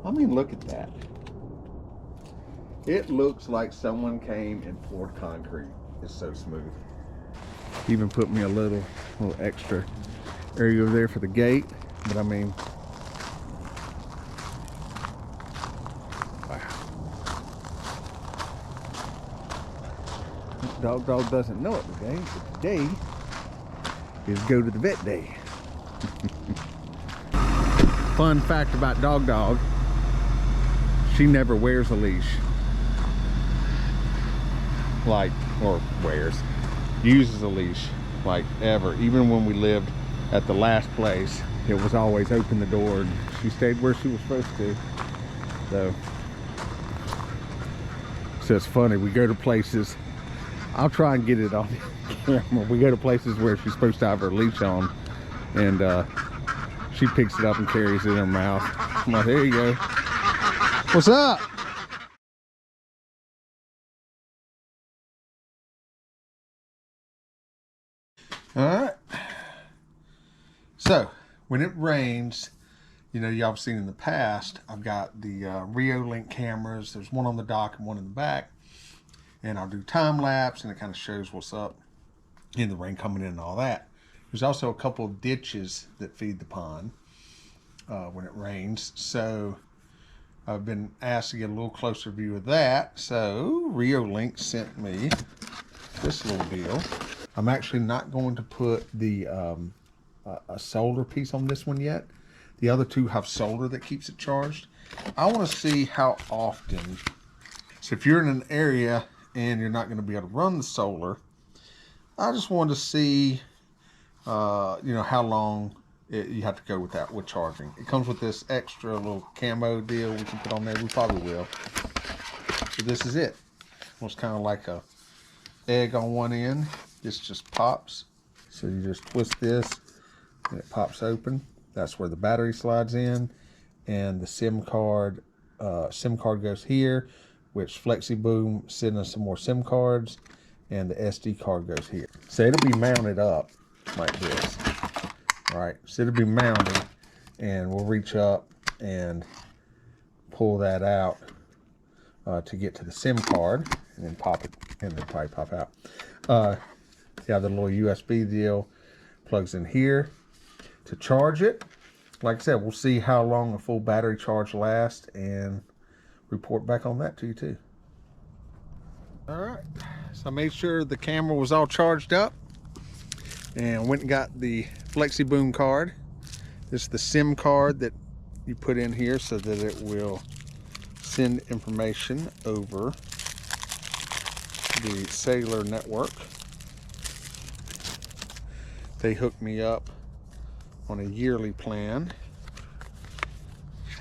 I mean, look at that. It looks like someone came and poured concrete. It's so smooth. Even put me a little extra area over there for the gate. But I mean, wow. Dog doesn't know it today, but today is go to the vet day. Fun fact about Dog, she never wears a leash. Like, or uses a leash, like ever. Even when we lived at the last place, it was always open the door and she stayed where she was supposed to. So it's funny, we go to places, I'll try and get it on camera. We go to places where she's supposed to have her leash on, and she picks it up and carries it in her mouth. I'm like, there you go. What's up? All right. So when it rains, you know, y'all have seen in the past, I've got the Reolink cameras. There's one on the dock and one in the back. And I'll do time lapse, and it kind of shows what's up in the rain coming in and all that. There's also a couple of ditches that feed the pond when it rains. So I've been asked to get a little closer view of that. So Reolink sent me this little deal. I'm actually not going to put the a solar piece on this one yet. The other two have solar that keeps it charged. I want to see how often. So if you're in an area and you're not going to be able to run the solar, I just wanted to see, you know, how long you have to go with that with charging. It comes with this extra little camo deal we can put on there. We probably will. So this is it. It's kind of like a egg on one end. This just pops. So you just twist this and it pops open. That's where the battery slides in, and the SIM card goes here, which FlexiBoom sends us some more SIM cards, and the SD card goes here. So it'll be mounted up like this. All right, so it'll be mounted, and we'll reach up and pull that out to get to the SIM card, and then pop it, and then probably pop out. Yeah, the little USB deal plugs in here to charge it. Like I said, we'll see how long a full battery charge lasts and report back on that to you too. All right, so I made sure the camera was all charged up and went and got the FlexiBoom card. This is the SIM card that you put in here so that it will send information over the cellular network. They hooked me up on a yearly plan,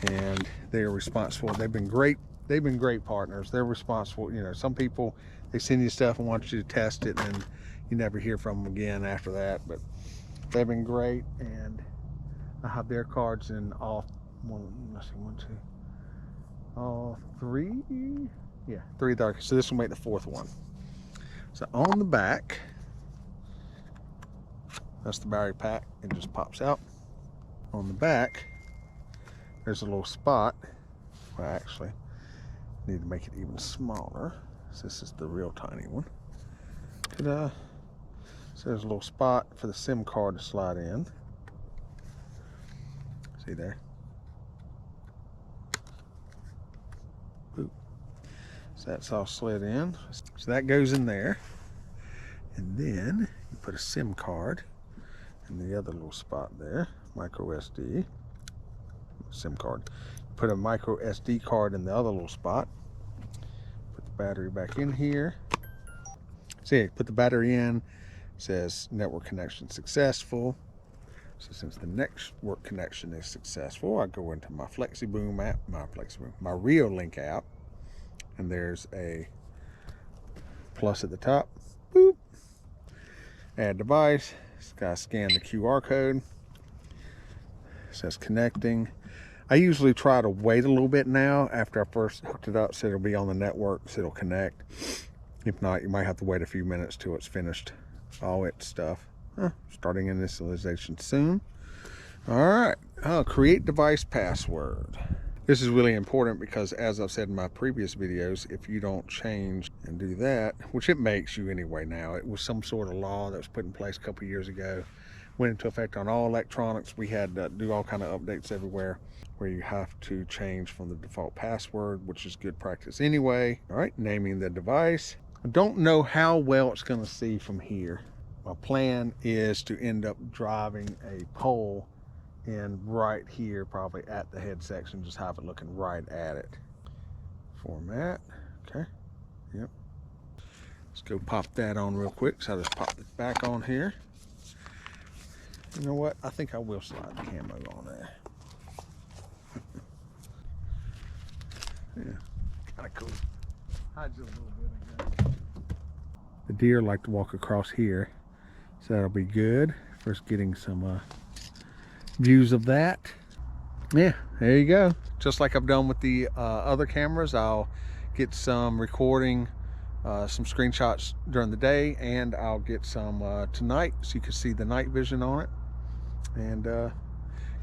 and they are responsible. They've been great. They've been great partners. They're responsible. You know, some people, they send you stuff and want you to test it, and you never hear from them again after that. But they've been great, and I have their cards in all three. Yeah, three dark. So this will make the fourth one. So on the back, that's the battery pack. It just pops out. On the back, there's a little spot. Well, actually, I need to make it even smaller. So this is the real tiny one. Ta-da. So there's a little spot for the SIM card to slide in. See there? Boop. So that's all slid in. So that goes in there. And then you put a SIM card in the other little spot there, micro SD, SIM card. Put a micro SD card in the other little spot. Put the battery back in here. See, put the battery in. It says network connection successful. So since the network connection is successful, I go into my FlexiBoom app, my Reolink app, and there's a plus at the top. Boop. Add device. It's got to scan the QR code. It says connecting. I usually try to wait a little bit now after I first hooked it up so it'll be on the network, so it'll connect. If not, you might have to wait a few minutes till it's finished all its stuff. Starting initialization soon. All right, create device password. This is really important because, as I've said in my previous videos, if you don't change and do that, which it makes you anyway now, it was some sort of law that was put in place a couple years ago, went into effect on all electronics. We had to do all kind of updates everywhere where you have to change from the default password, which is good practice anyway. All right, naming the device. I don't know how well it's going to see from here. My plan is to end up driving a pole in right here, probably at the head section, just have it looking right at it. Format, okay, yep. Let's go pop that on real quick. So I'll just pop it back on here. You know what? I think I will slide the camo on there. Yeah, kind of cool. Hides you a little bit, I guess. The deer like to walk across here, so that'll be good. First, getting some views of that. Yeah, there you go. Just like I've done with the other cameras, I'll get some recording, some screenshots during the day, and I'll get some tonight so you can see the night vision on it. And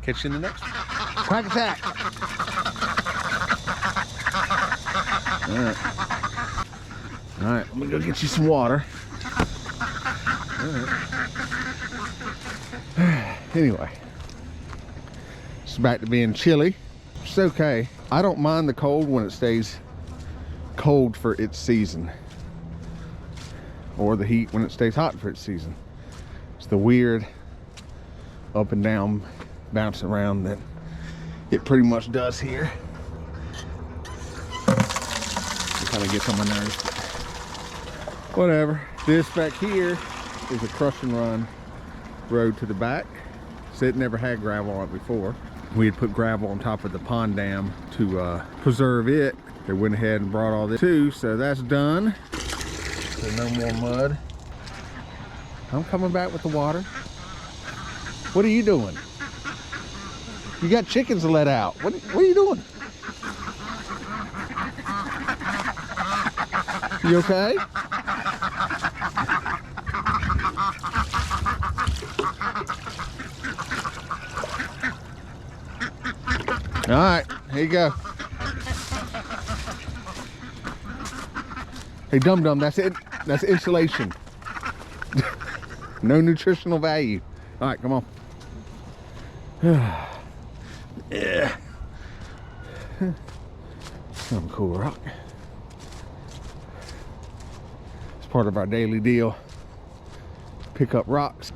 catch you in the next one. Quack attack! All right, I'm gonna go get you some water. All right. Anyway, it's back to being chilly. It's okay. I don't mind the cold when it stays cold for its season, or the heat when it stays hot for its season. It's the weird up and down, bouncing around that it pretty much does here. It kind of gets on my nerves, but whatever. This back here is a crush and run road to the back. So it never had gravel on it before. We had put gravel on top of the pond dam to preserve it. They went ahead and brought all this too, so that's done. So no more mud. I'm coming back with the water. What are you doing? You got chickens to let out. What are you doing? You okay? All right, here you go. Hey, dum-dum, that's it. That's insulation. No nutritional value. All right, come on. Yeah. Some cool rock. It's part of our daily deal. Pick up rocks.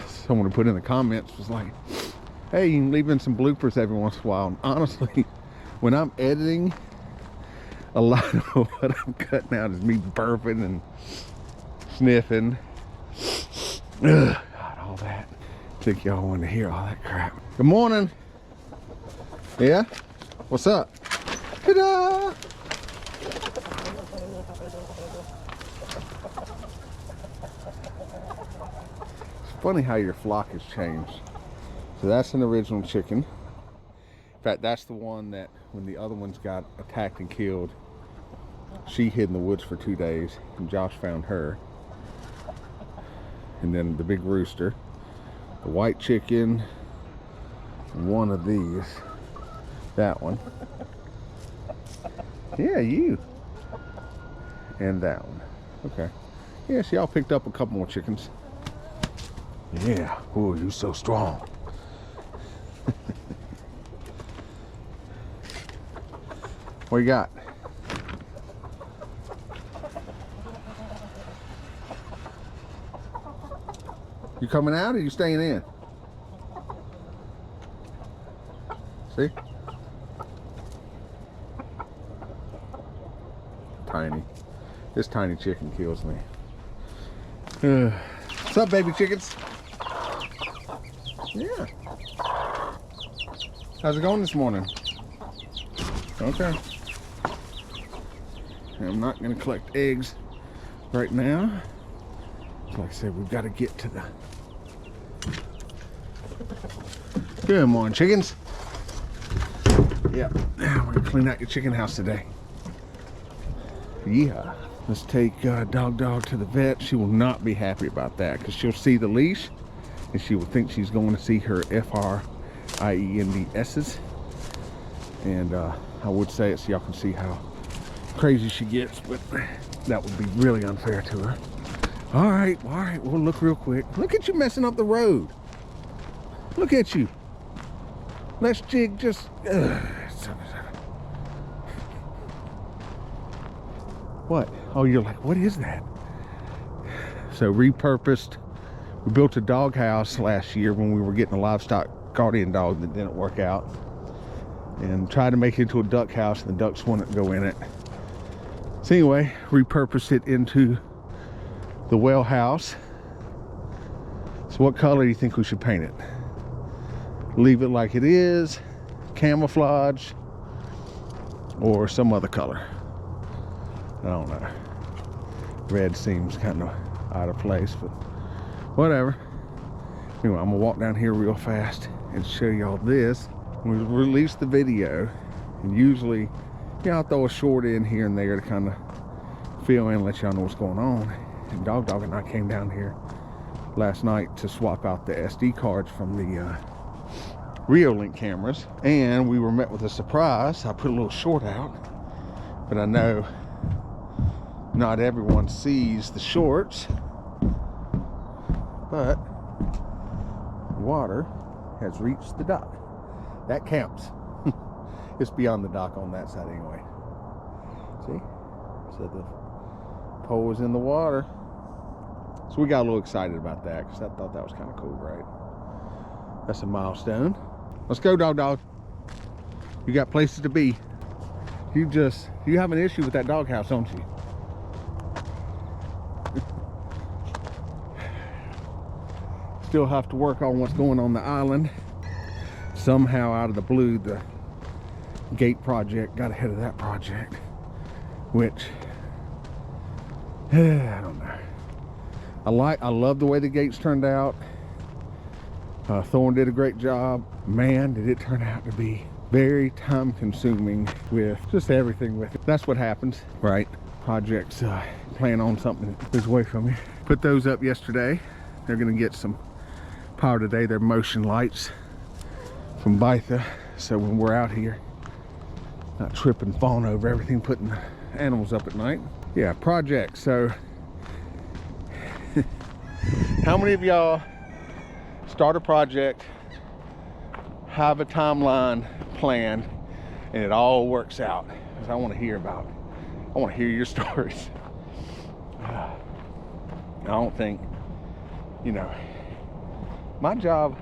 Someone put in the comments was like, hey, you can leave in some bloopers every once in a while. And honestly, when I'm editing, a lot of what I'm cutting out is me burping and sniffing. Ugh, God, all that. I think y'all want to hear all that crap. Good morning. Yeah? What's up? Ta-da! It's funny how your flock has changed. So that's an original chicken. In fact, that's the one that when the other ones got attacked and killed, she hid in the woods for 2 days and Josh found her. And then the big rooster, the white chicken, one of these, that one. Yeah, you. And that one. Okay. Yeah, so y'all picked up a couple more chickens. Yeah. Oh, you're so strong. What you got? You coming out or you staying in? See? Tiny. This tiny chicken kills me. What's up, baby chickens? Yeah. How's it going this morning? Okay. I'm not going to collect eggs right now. Like I said, we've got to get to the... Good morning, chickens. Yeah, we're going to clean out your chicken house today. Yeah. Let's take Dog to the vet. She will not be happy about that because she'll see the leash and she would think she's going to see her FRIENDS's. And I would say it so y'all can see how crazy she gets, but that would be really unfair to her. All right, we'll look real quick. Look at you messing up the road. Look at you. Let's jig just... What? Oh, you're like, what is that? So repurposed. We built a dog house last year when we were getting a livestock guardian dog that didn't work out, and tried to make it into a duck house, and the ducks wouldn't go in it. So anyway, repurposed it into the well house. So what color do you think we should paint it? Leave it like it is, camouflage, or some other color? I don't know. Red seems kind of out of place, but whatever. Anyway, I'm gonna walk down here real fast and show y'all this. We released the video, and usually, you know, I'll throw a short in here and there to kind of fill in and let y'all know what's going on. And Dog and I came down here last night to swap out the SD cards from the Reolink cameras, and we were met with a surprise. I put a little short out, but I know not everyone sees the shorts, but water has reached the dock. That counts. It's beyond the dock on that side anyway. See? So the pole was in the water. So we got a little excited about that because I thought that was kind of cool, right? That's a milestone. Let's go, Dog. You got places to be. You have an issue with that doghouse, don't you? Still have to work on what's going on the island. Somehow out of the blue, the gate project got ahead of that project, which I don't know. I love the way the gates turned out. Thorne did a great job. Man, did it turn out to be very time consuming with just everything with it. That's what happens, right? Projects plan on something that goes away from you. Put those up yesterday. They're gonna get some power today. They're motion lights from Bytha, so when we're out here not tripping, falling over everything, putting the animals up at night. Yeah, projects. So how many of y'all start a project, have a timeline planned, and it all works out? Because I want to hear about it. I want to hear your stories. I don't think, you know, my job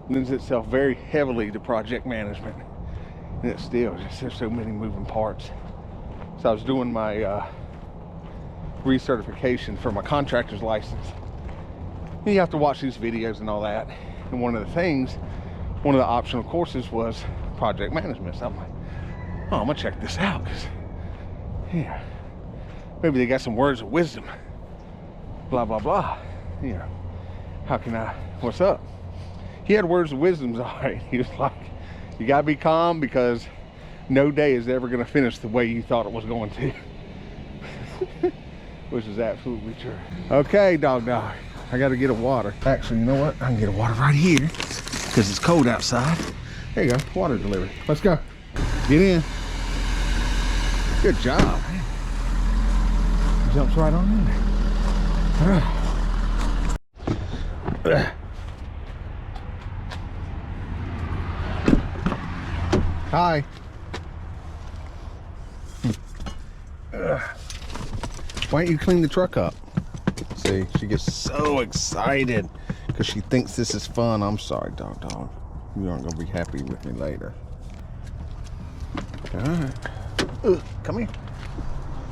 lends itself very heavily to project management, and it's still just, there's so many moving parts. So I was doing my recertification for my contractor's license, and you have to watch these videos and all that, and one of the optional courses was project management. So I'm like, oh, I'm gonna check this out, because yeah, maybe they got some words of wisdom, blah blah blah, you know, how can I, what's up? He had words of wisdom, all right. He was like, you gotta be calm, because no day is ever gonna finish the way you thought it was going to. Which is absolutely true. Okay, Dog, I gotta get a water. Actually, you know what? I can get a water right here, because it's cold outside. There you go, water delivery. Let's go. Get in. Good job. Jumps right on in there. Hi. Why don't you clean the truck up? See, she gets so excited because she thinks this is fun. I'm sorry, Dog. You aren't gonna be happy with me later. All right. Come here.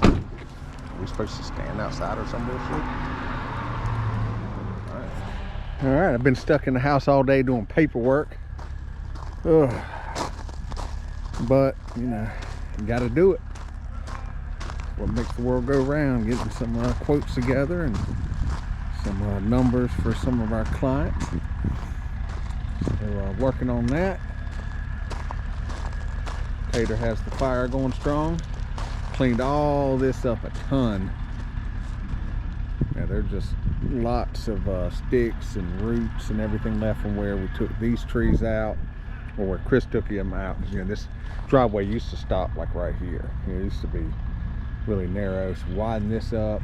Are we supposed to stand outside or some bullshit? All right, I've been stuck in the house all day doing paperwork. Ugh. But, you know, you gotta do it. What makes the world go round, getting some quotes together and some numbers for some of our clients. So working on that. Tater has the fire going strong. Cleaned all this up a ton. Yeah, they're just lots of sticks and roots and everything left from where we took these trees out, or where Chris took them out. You know, this driveway used to stop like right here. You know, it used to be really narrow, so widen this up.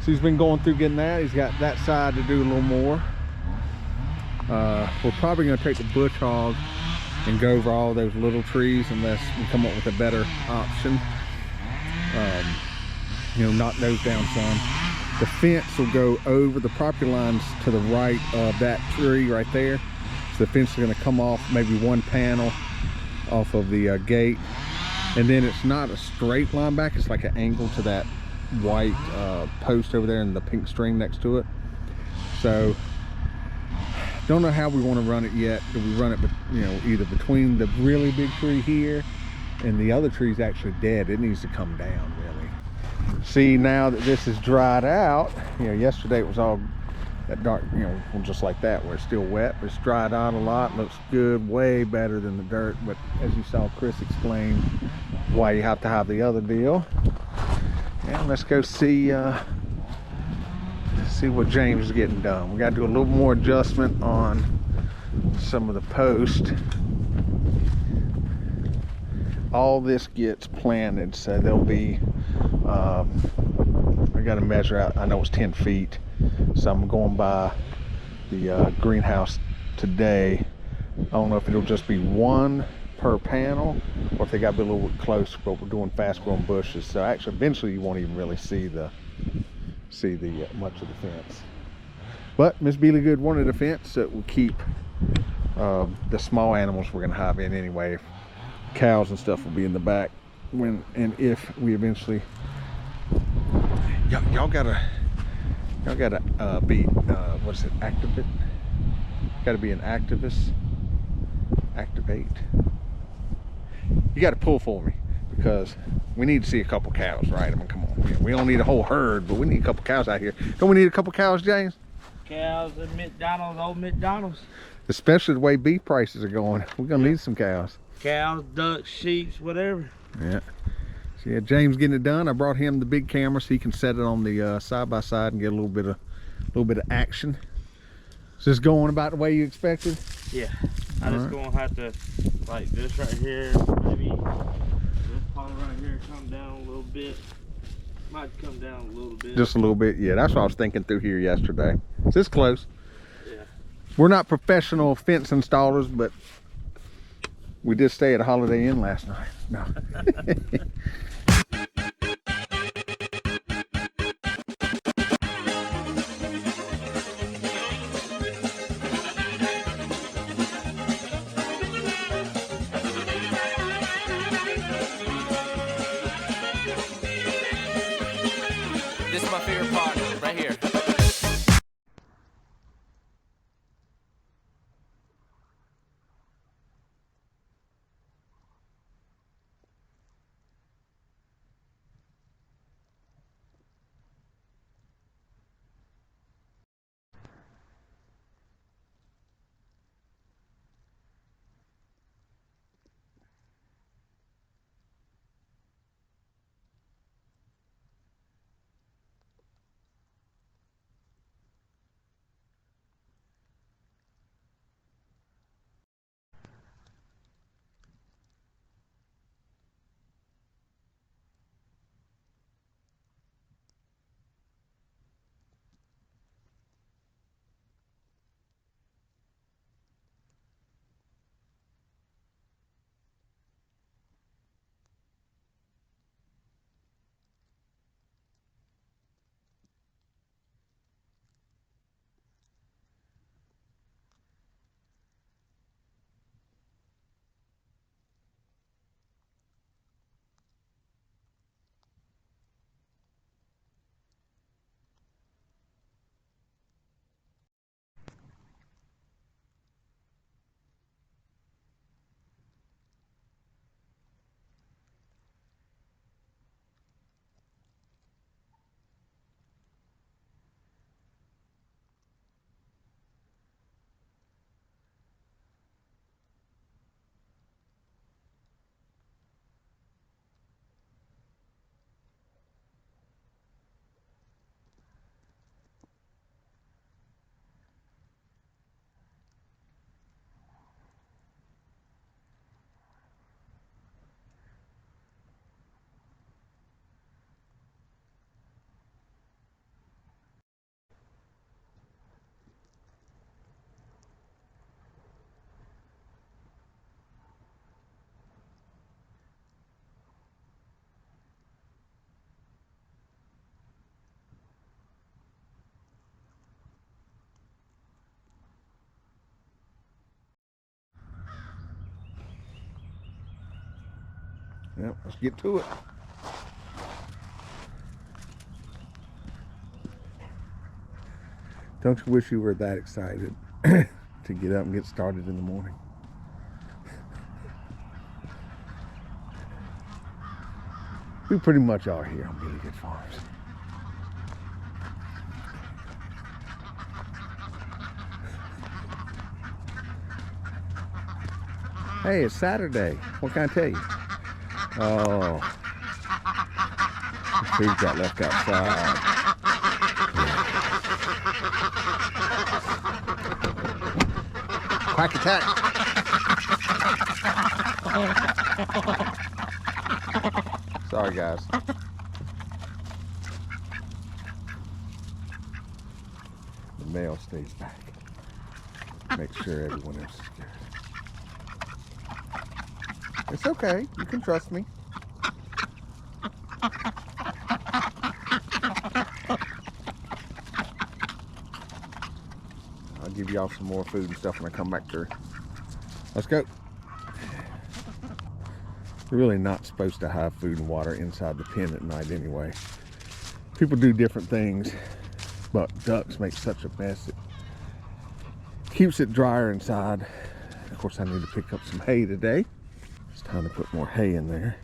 So he's been going through getting that. He's got that side to do a little more. We're probably going to take the bush hog and go over all those little trees unless we come up with a better option. You know, knock those down some. The fence will go over the property lines to the right of that tree right there. So the fence is going to come off maybe one panel off of the gate. And then it's not a straight line back, it's like an angle to that white post over there and the pink string next to it. So don't know how we want to run it yet. Do we run it, you know, either between the really big tree here and the other tree's actually dead? It needs to come down really. See, now that this is dried out, you know, yesterday it was all that dark, you know, just like that, where it's still wet, but it's dried out a lot. Looks good, way better than the dirt. But as you saw Chris explain why you have to have the other deal. And let's go see what James is getting done. We got to do a little more adjustment on some of the post. All this gets planted, so there'll be I got to measure out. I know it's 10 feet, so I'm going by the greenhouse today. I don't know if it'll just be one per panel or if they got to be a little bit close, but we're doing fast growing bushes, so actually eventually you won't even really see the much of the fence. But Miss Beely Good wanted a fence that will keep the small animals we're going to have in anyway. Cows and stuff will be in the back when and if we eventually. Y'all gotta be what is it? Activate. Got to be an activist. Activate. You got to pull for me because we need to see a couple cows, right? I mean, come on. We don't need a whole herd, but we need a couple cows out here. Don't we need a couple cows, James? Cows at McDonald's, old McDonald's. Especially the way beef prices are going. We're gonna need some cows. Cows, ducks, sheep, whatever. Yeah. So yeah, James getting it done. I brought him the big camera so he can set it on the side by side and get a little bit of action. Is this going about the way you expected? Yeah. I just gonna have to, like this right here, maybe this part right here come down a little bit. Might come down a little bit. Just a little bit, yeah. That's what I was thinking through here yesterday. So it's close. Yeah. We're not professional fence installers, but we did stay at a Holiday Inn last night. No. This is my favorite part, right here. Yep, let's get to it. Don't you wish you were that excited to get up and get started in the morning? We pretty much are here on Billy Good Farms. Hey, it's Saturday. What can I tell you? Oh, the food got left outside. Quack attack. Sorry, guys. The male stays back. Make sure everyone else is good. It's okay. You can trust me. I'll give y'all some more food and stuff when I come back through. Let's go. You're really not supposed to have food and water inside the pen at night anyway. People do different things, but ducks make such a mess. It keeps it drier inside. Of course, I need to pick up some hay today. It's time to put more hay in there.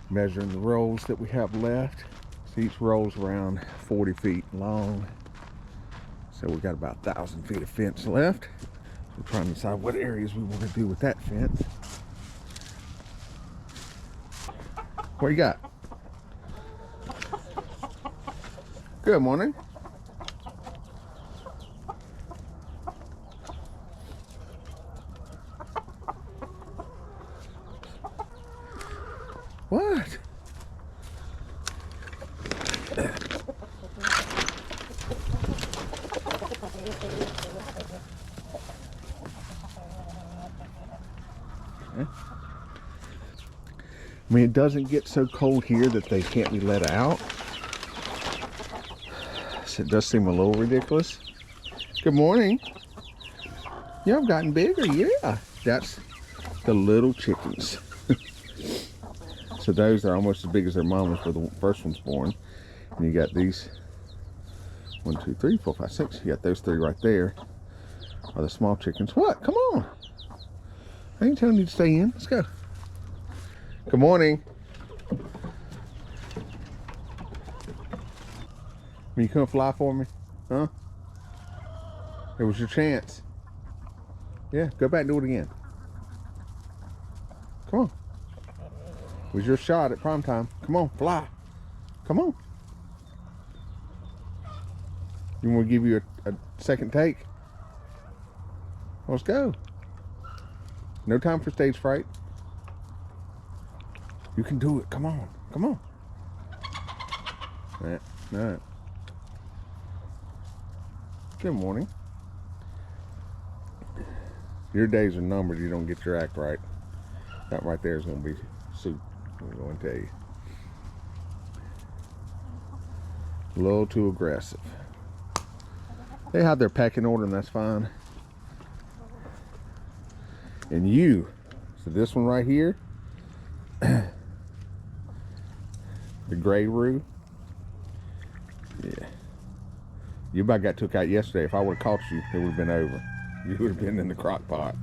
Measuring the rolls that we have left. So each roll's around 40 feet long. So we got about 1,000 feet of fence left. So we're trying to decide what areas we want to do with that fence. What you got? Good morning. What? I mean, it doesn't get so cold here that they can't be let out. So it does seem a little ridiculous. Good morning. Yeah, I've gotten bigger, yeah. That's the little chickens. So those are almost as big as their mamas where the first one's born. And you got these 1, 2, 3, 4, 5, 6. You got those 3 right there are the small chickens. What? Come on. I ain't telling you to stay in. Let's go. Good morning. You come fly for me? Huh? It was your chance. Yeah, go back and do it again. Come on. It was your shot at prime time. Come on, fly. Come on. You want to give you a second take? Let's go. No time for stage fright. You can do it. Come on. Come on. All right. All right. Good morning. Your days are numbered. You don't get your act right. That right there is going to be soup. I'm going to tell you. A little too aggressive. They have their pecking order, and that's fine. And you, so this one right here, the gray roux, yeah. You about got took out yesterday. If I would have caught you, it would have been over. You would have been in the crock pot.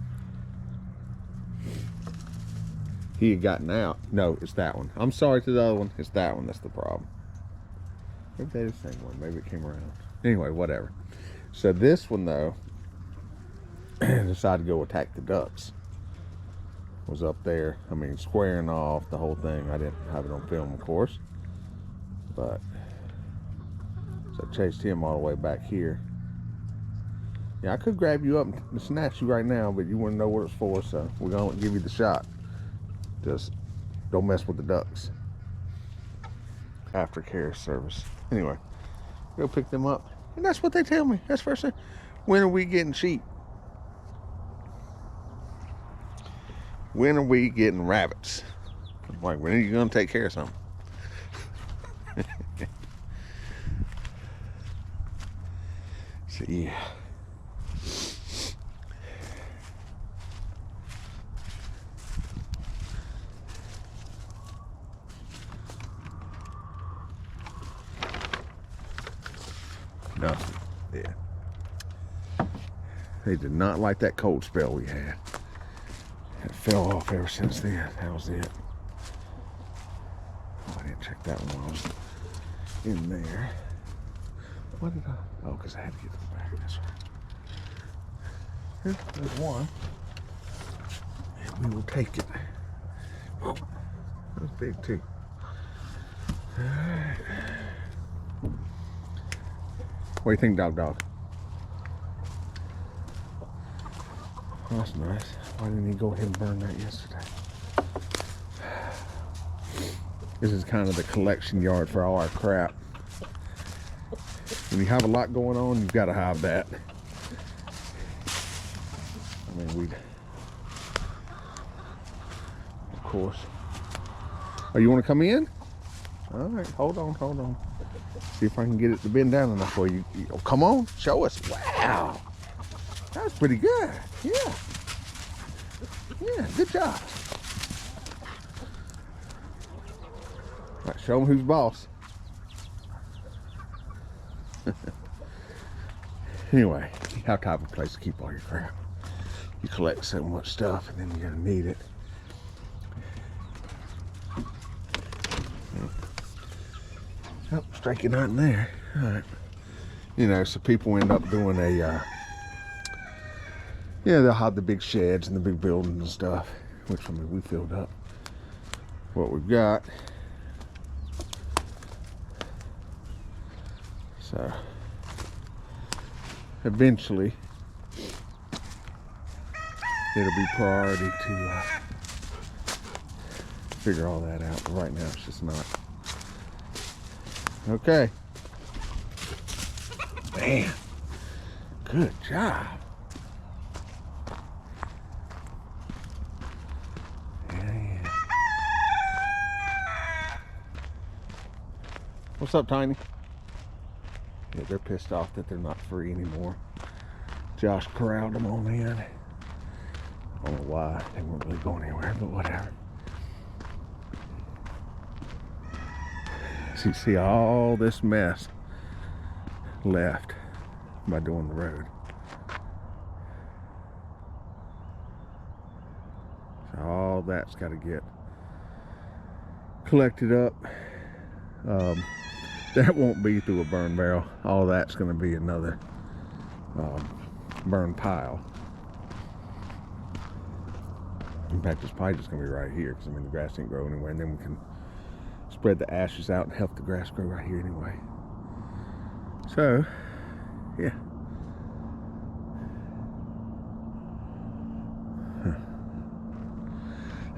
He had gotten out. No, it's that one. I'm sorry to the other one. It's that one that's the problem. Maybe they're the same one. Maybe it came around. Anyway, whatever. So this one, though, decided to go attack the ducks. Was up there. I mean, squaring off the whole thing. I didn't have it on film, of course. But, so I chased him all the way back here. Yeah, I could grab you up and snatch you right now, but you wouldn't know what it's for, so we're going to give you the shot. Just don't mess with the ducks. Aftercare service. Anyway, go pick them up. And that's what they tell me. That's first thing. When are we getting sheep? When are we getting rabbits? I'm like, when are you going to take care of something? So, yeah. Nothing. Yeah. They did not like that cold spell we had. It fell off ever since then. That was it. Oh, I didn't check that one while I was in there. What did I? Oh, because I had to get to the back. That's right. There's one. And we will take it. Oh, that was big too. Alright. What do you think, dog? Oh, that's nice. Why didn't he go ahead and burn that yesterday? This is kind of the collection yard for all our crap. When you have a lot going on, you've got to have that. I mean, of course. Oh, you want to come in? All right, hold on. See if I can get it to bend down enough for you. Oh, come on, show us. Wow, that was pretty good. Yeah, good job. All right, show them who's boss. Anyway, you have to have a place to keep all your crap. You collect so much stuff, and then you're gonna need it. Oh, strike it out in there. All right. You know, so people end up doing a, yeah, they'll have the big sheds and the big buildings and stuff, which, I mean, we filled up what we've got. So, eventually, it'll be priority to figure all that out. But right now, it's just not. Okay. Man, good job. Yeah. What's up, Tiny? Yeah, they're pissed off that they're not free anymore. Josh corralled them on in. I don't know why. They weren't really going anywhere, but whatever. So you see all this mess left by doing the road. So all that's got to get collected up. That won't be through a burn barrel. All that's going to be another burn pile. In fact, it's probably just going to be right here because, I mean, the grass ain't growing anywhere, and then we can spread the ashes out and help the grass grow right here anyway. So, yeah.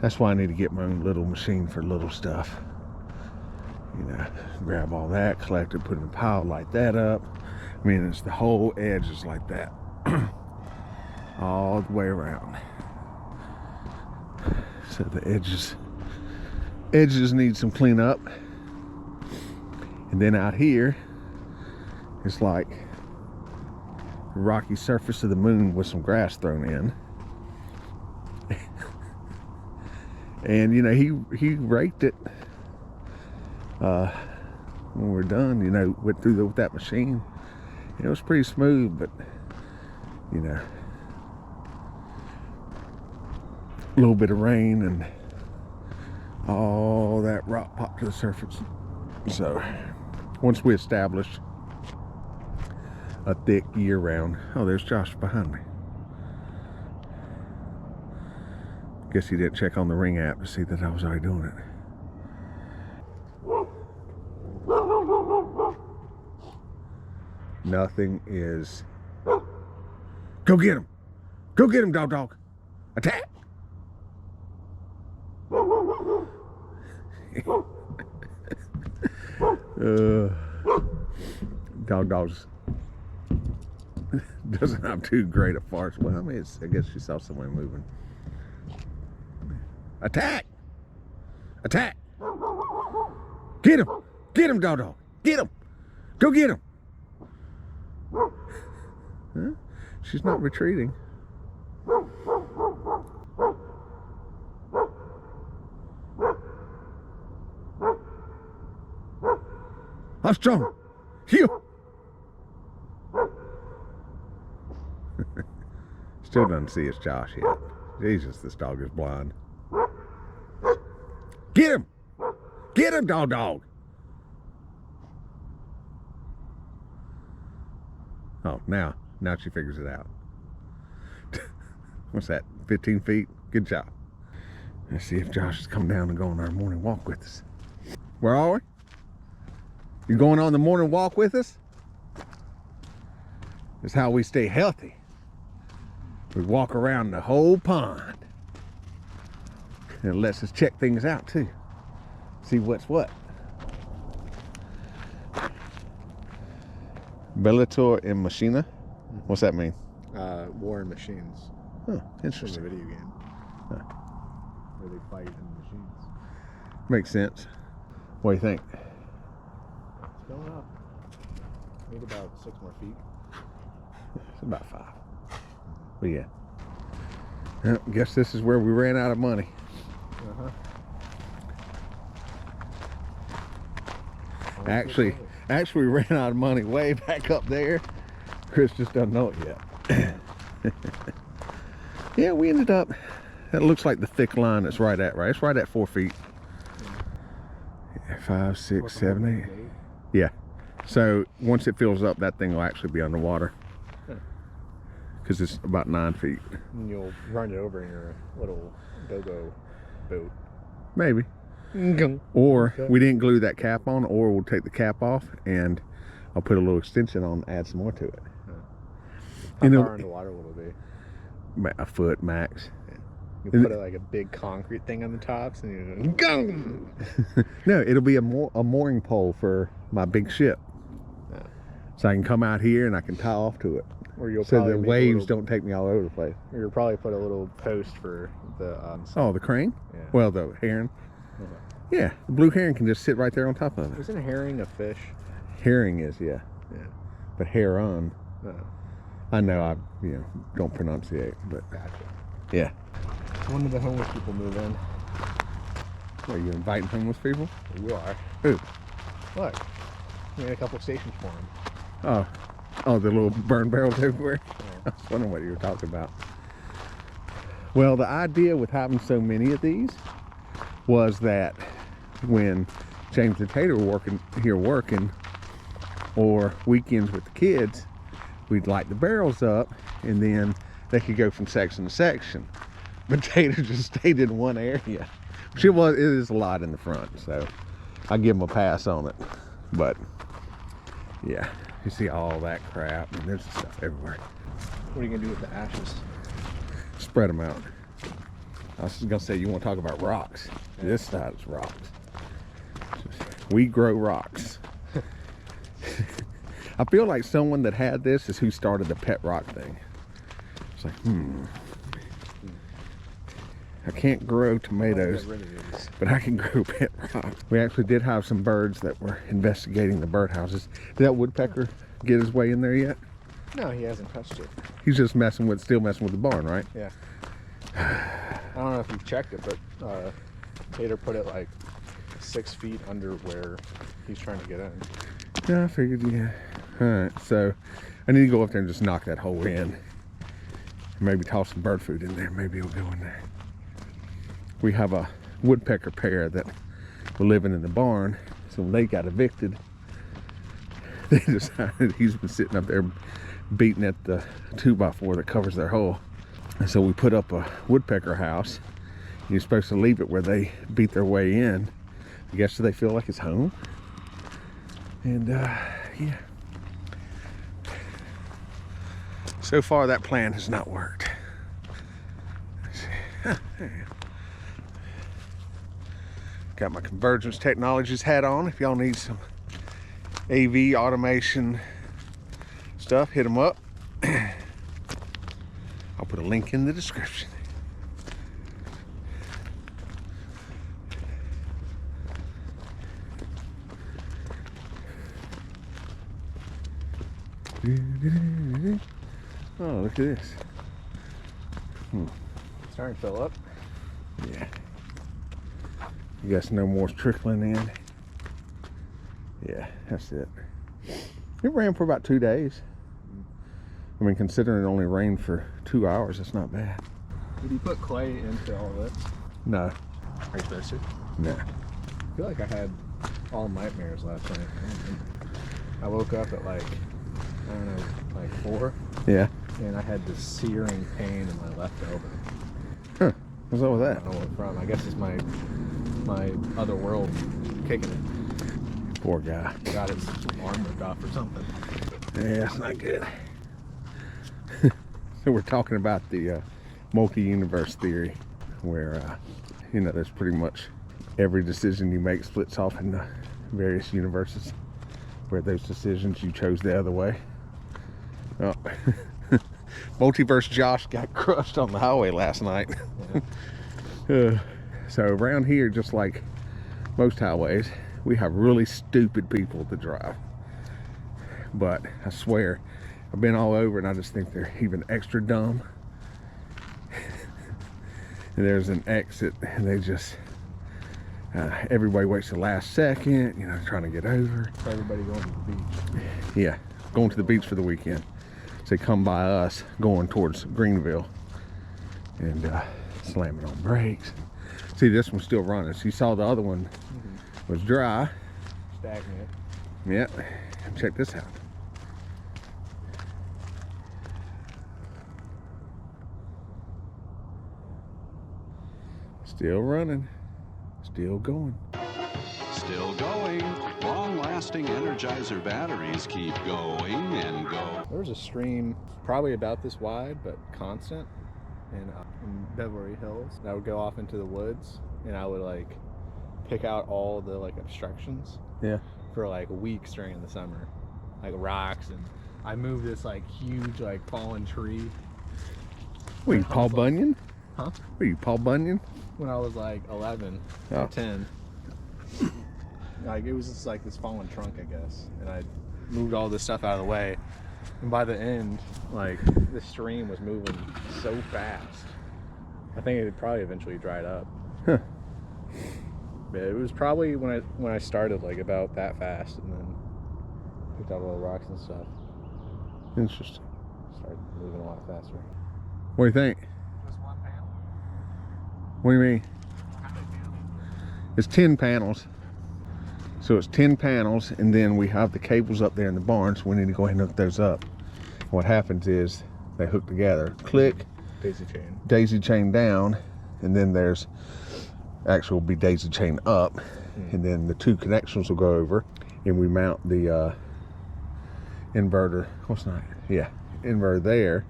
That's why I need to get my own little machine for little stuff. You know, grab all that, collect it, put it in a pile, light that up. I mean, it's the whole edge is like that. All the way around. So the edges need some cleanup. And then out here, it's like the rocky surface of the moon with some grass thrown in. And you know, he raked it when we're done, you know, went through with that machine. It was pretty smooth, but you know, a little bit of rain and all that rock popped to the surface. So once we establish a thick year-round, oh, there's Josh behind me. Guess he didn't check on the Ring app to see that I was already doing it. Nothing is. Go get him! Go get him, dog! Attack! Dog's doesn't have too great a farce. Well, I mean, I guess she saw someone moving. Attack! Attack! Get him! Get him, dog! Get him! Go get him! Huh? She's not retreating. How strong? Heel! Still doesn't see it's Josh yet. Jesus, this dog is blind. Get him! Get him, dog! Oh, now she figures it out. What's that, 15 feet? Good job. Let's see if Josh has come down and go on our morning walk with us. Where are we? You going on the morning walk with us? It's how we stay healthy. We walk around the whole pond. And it lets us check things out too. See what's what. Bellator and Machina? What's that mean? War and Machines. Oh, It's interesting. a video game. Huh. Where they fight in machines. Makes sense. What do you think? It's going up. Need about 6 more feet. It's about 5. But yeah. Well, guess this is where we ran out of money. Uh-huh. Actually, we ran out of money way back up there. Chris just doesn't know it yet. Yeah, we ended up, that looks like the thick line that's right? It's right at 4 feet. Yeah, 5, 6, 7, 8. Yeah. So once it fills up, that thing will actually be underwater. Because it's about 9 feet. And you'll run it over in your little go-go boat. Maybe. Or we didn't glue that cap on, or we'll take the cap off and I'll put a little extension on, add some more to it. How You know, far underwater will it be? a foot max. You put it like a big concrete thing on the tops and you go. No, it'll be a mooring pole for my big ship. Yeah. So I can come out here and I can tie off to it. Or you'll So probably the make waves don't take me all over the place. Or you'll probably put a little post for the Oh, the crane? Yeah. Well, the heron. Okay. Yeah, the blue heron can just sit right there on top of it. Isn't a herring a fish? Herring is, yeah. Yeah. But heron, No. I know I don't pronunciate, but Gotcha. yeah. When do the homeless people move in? Are you inviting homeless people? You are. Who? Look. We made a couple stations for them. Oh, the little burn barrels everywhere? I was wondering what you were talking about. Well, the idea with having so many of these was that when James and Tater were working, or weekends with the kids, we'd light the barrels up and then they could go from section to section. But Tater just stayed in one area. It is a lot in the front, so I give him a pass on it. But yeah, you see all that crap and there's stuff everywhere. What are you gonna do with the ashes? Spread them out. I was just gonna say, you want to talk about rocks? This side is rocks. We grow rocks. I feel like someone that had this is who started the pet rock thing. It's like, I can't grow tomatoes, Get rid of these. but I can grow pet rocks. We actually did have some birds that were investigating the birdhouses. Did that woodpecker get his way in there yet? No, he hasn't touched it. He's just still messing with the barn, right? Yeah. I don't know if you've checked it, but Tater put it like 6 feet under where he's trying to get in. Yeah, I figured, yeah. Alright, so I need to go up there and just knock that hole in. Maybe toss some bird food in there. Maybe it'll go in there. We have a woodpecker pair that were living in the barn. So when they got evicted, they decided he's been sitting up there beating at the 2x4 that covers their hole. And so we put up a woodpecker house. You're supposed to leave it where they beat their way in. I guess so they feel like it's home. And yeah. So far that plan has not worked. Let's see. There you go. Got my Convergence Technologies hat on. If y'all need some AV automation stuff, hit them up. I'll put a link in the description. Oh, look at this. Starting to fill up. Yeah. You guess no more trickling in. Yeah, that's it. It ran for about 2 days. I mean, considering it only rained for 2 hours. That's not bad. Did you put clay into all this? No, Are you supposed to? no. I feel like I had all nightmares last night. I woke up at like, I don't know, like 4, Yeah. and I had this searing pain in my left elbow. Huh. What's up with I that? don't know what from. I guess it's my other world kicking it. Poor guy. Got his arm ripped off or something. Yeah, that's not good. So we're talking about the multi-universe theory, where you know, there's pretty much every decision you make splits off into various universes, where those decisions you chose the other way. Oh. Multiverse Josh got crushed on the highway last night. So around here, just like most highways, we have really stupid people to drive. But I swear, I've been all over and I just think they're even extra dumb. And there's an exit and they just, everybody waits the last second, you know, trying to get over. So everybody going to the beach. Yeah, going to the beach for the weekend. So they come by us going towards Greenville and slamming on brakes. See, this one's still running. So you saw the other one was dry. Stagnant. Yeah, check this out. Still running, still going. Still going. Long-lasting Energizer batteries keep going and go. There was a stream probably about this wide, but constant, in Beverly Hills. And I would go off into the woods, and I would like pick out all the like obstructions. Yeah. For like weeks during the summer, like rocks, and I moved this like huge like fallen tree. What are you, Paul Bunyan? Huh? What are you, Paul Bunyan? When I was like 11 Oh. or 10. Like it was just like this fallen trunk, I guess, and I moved all this stuff out of the way. And by the end, like the stream was moving so fast. I think it probably eventually dried up. Huh. But it was probably when I started like about that fast, and then picked out all the rocks and stuff. Interesting. Started moving a lot faster. What do you think? Just one panel. What do you mean? It's 10 panels. So it's 10 panels, and then we have the cables up there in the barn, so we need to go ahead and hook those up. What happens is they hook together, click, daisy chain down, and then there's actual be daisy chain up, and then the two connections will go over, and we mount the inverter. Inverter there,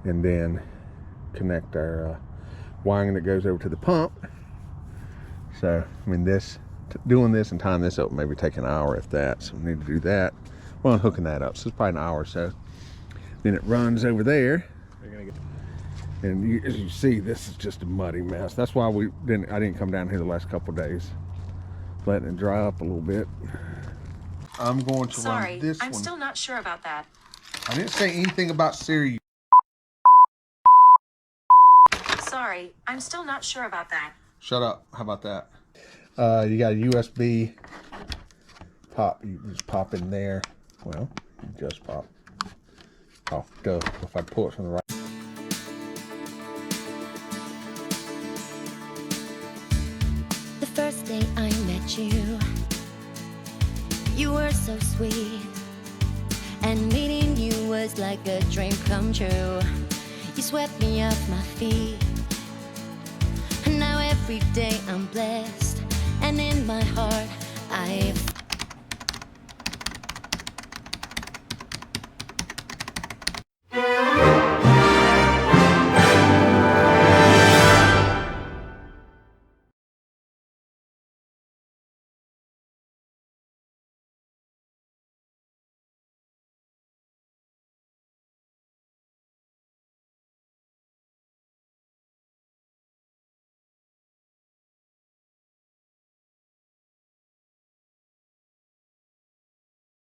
and then connect our wiring that goes over to the pump. So I mean, doing this and tying this up maybe take an hour, if that. So we need to do that. Well, hooking that up, so it's probably an hour or so. Then it runs over there. And as you see, this is just a muddy mess. That's why I didn't come down here the last couple of days, letting it dry up a little bit. I'm going to run this one. I'm still not sure about that. I didn't say anything about Siri. Sorry, I'm still not sure about that. Shut up. How about that? You got a USB pop. You just pop in there. Well, you just pop. Oh, duh. If I pull it from the right. The first day I met you, you were so sweet, and meeting you was like a dream come true. You swept me off my feet, and now every day I'm blessed, and in my heart I